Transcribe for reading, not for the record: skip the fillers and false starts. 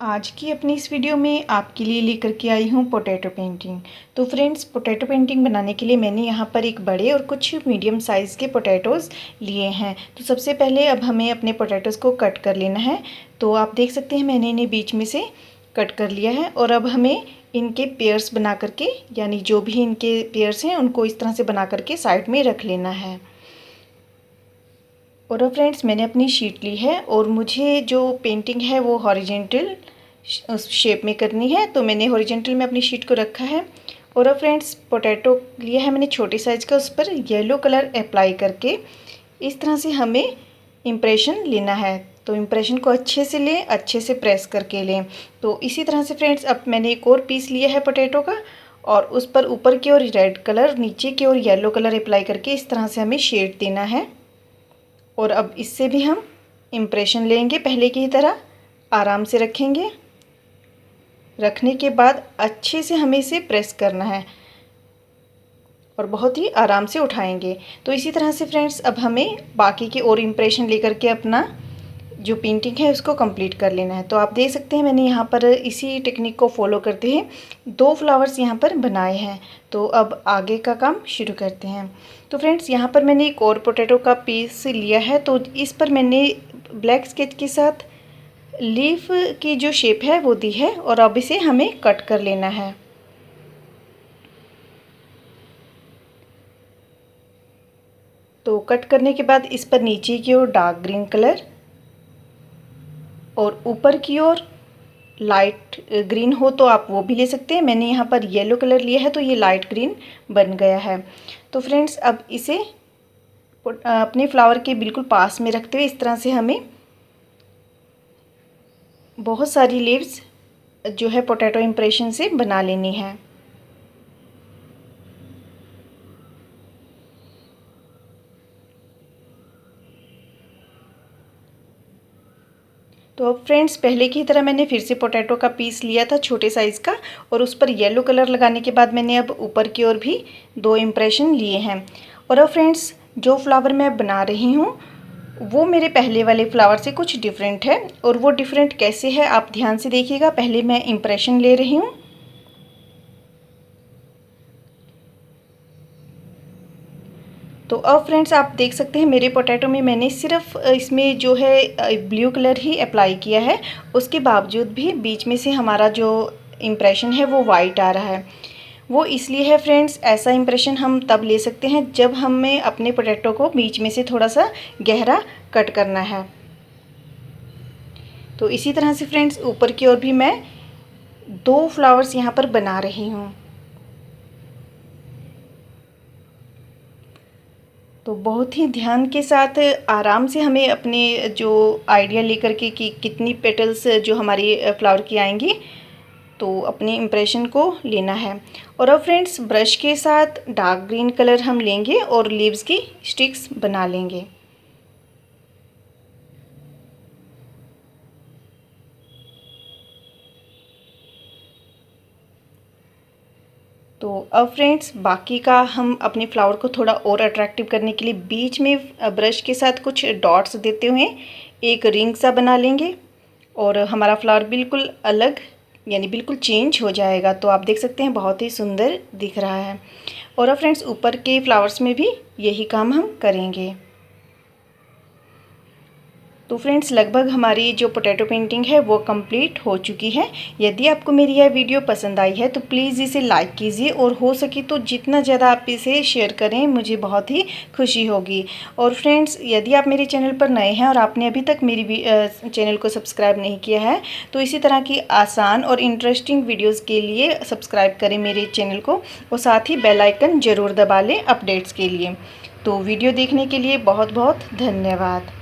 आज की अपनी इस वीडियो में आपके लिए लेकर के आई हूँ पोटैटो पेंटिंग। तो फ्रेंड्स, पोटैटो पेंटिंग बनाने के लिए मैंने यहाँ पर एक बड़े और कुछ मीडियम साइज़ के पोटैटोज़ लिए हैं। तो सबसे पहले अब हमें अपने पोटैटोज़ को कट कर लेना है। तो आप देख सकते हैं मैंने इन्हें बीच में से कट कर लिया है और अब हमें इनके पेयर्स बना करके, यानी जो भी इनके पेयर्स हैं उनको इस तरह से बना करके साइड में रख लेना है। और अब फ्रेंड्स, मैंने अपनी शीट ली है और मुझे जो पेंटिंग है वो हॉरिजेंटल शेप में करनी है। तो मैंने हॉरिजेंटल में अपनी शीट को रखा है। और अब फ्रेंड्स, पोटैटो लिया है मैंने छोटे साइज़ का, उस पर येलो कलर अप्लाई करके इस तरह से हमें इम्प्रेशन लेना है। तो इम्प्रेशन को अच्छे से लें, अच्छे से प्रेस करके लें। तो इसी तरह से फ्रेंड्स, अब मैंने एक और पीस लिया है पोटैटो का और उस पर ऊपर की ओर रेड कलर, नीचे की ओर येलो कलर अप्लाई करके इस तरह से हमें शेड देना है। और अब इससे भी हम इम्प्रेशन लेंगे, पहले की तरह आराम से रखेंगे। रखने के बाद अच्छे से हमें इसे प्रेस करना है और बहुत ही आराम से उठाएंगे। तो इसी तरह से फ्रेंड्स, अब हमें बाकी के और इम्प्रेशन लेकर के अपना जो पेंटिंग है उसको कंप्लीट कर लेना है। तो आप देख सकते हैं मैंने यहाँ पर इसी टेक्निक को फॉलो करते हैं 2 फ्लावर्स यहाँ पर बनाए हैं। तो अब आगे का काम शुरू करते हैं। तो फ्रेंड्स, यहाँ पर मैंने एक और पोटैटो का पीस लिया है। तो इस पर मैंने ब्लैक स्केच के साथ लीफ की जो शेप है वो दी है और अब इसे हमें कट कर लेना है। तो कट करने के बाद इस पर नीचे की ओर डार्क ग्रीन कलर और ऊपर की ओर लाइट ग्रीन हो तो आप वो भी ले सकते हैं। मैंने यहाँ पर येलो कलर लिया है तो ये लाइट ग्रीन बन गया है। तो फ्रेंड्स, अब इसे अपने फ्लावर के बिल्कुल पास में रखते हुए इस तरह से हमें बहुत सारी लीव्स जो है पोटैटो इम्प्रेशन से बना लेनी है। तो अब फ्रेंड्स, पहले की तरह मैंने फिर से पोटैटो का पीस लिया था छोटे साइज़ का और उस पर येलो कलर लगाने के बाद मैंने अब ऊपर की ओर भी 2 इम्प्रेशन लिए हैं। और अब फ्रेंड्स, जो फ्लावर मैं बना रही हूँ वो मेरे पहले वाले फ्लावर से कुछ डिफरेंट है। और वो डिफरेंट कैसे है आप ध्यान से देखिएगा। पहले मैं इम्प्रेशन ले रही हूँ। तो अब फ्रेंड्स, आप देख सकते हैं मेरे पोटैटो में मैंने सिर्फ इसमें जो है ब्लू कलर ही अप्लाई किया है। उसके बावजूद भी बीच में से हमारा जो इम्प्रेशन है वो वाइट आ रहा है। वो इसलिए है फ्रेंड्स, ऐसा इम्प्रेशन हम तब ले सकते हैं जब हमें अपने पोटैटो को बीच में से थोड़ा सा गहरा कट करना है। तो इसी तरह से फ्रेंड्स, ऊपर की ओर भी मैं 2 फ्लावर्स यहाँ पर बना रही हूँ। तो बहुत ही ध्यान के साथ आराम से हमें अपने जो आइडिया लेकर के कि कितनी पेटल्स जो हमारी फ्लावर की आएंगी, तो अपने इम्प्रेशन को लेना है। और अब फ्रेंड्स, ब्रश के साथ डार्क ग्रीन कलर हम लेंगे और लीव्स की स्टिक्स बना लेंगे। तो अब फ्रेंड्स, बाकी का हम अपने फ्लावर को थोड़ा और अट्रैक्टिव करने के लिए बीच में ब्रश के साथ कुछ डॉट्स देते हुए एक रिंग सा बना लेंगे और हमारा फ्लावर बिल्कुल अलग, यानी बिल्कुल चेंज हो जाएगा। तो आप देख सकते हैं बहुत ही सुंदर दिख रहा है। और अब फ्रेंड्स, ऊपर के फ्लावर्स में भी यही काम हम करेंगे। तो फ्रेंड्स, लगभग हमारी जो पोटैटो पेंटिंग है वो कंप्लीट हो चुकी है। यदि आपको मेरी यह वीडियो पसंद आई है तो प्लीज़ इसे लाइक कीजिए और हो सके तो जितना ज़्यादा आप इसे शेयर करें मुझे बहुत ही खुशी होगी। और फ्रेंड्स, यदि आप मेरे चैनल पर नए हैं और आपने अभी तक मेरी चैनल को सब्सक्राइब नहीं किया है तो इसी तरह की आसान और इंटरेस्टिंग वीडियोज़ के लिए सब्सक्राइब करें मेरे चैनल को और साथ ही बेल आइकन ज़रूर दबा लें अपडेट्स के लिए। तो वीडियो देखने के लिए बहुत बहुत धन्यवाद।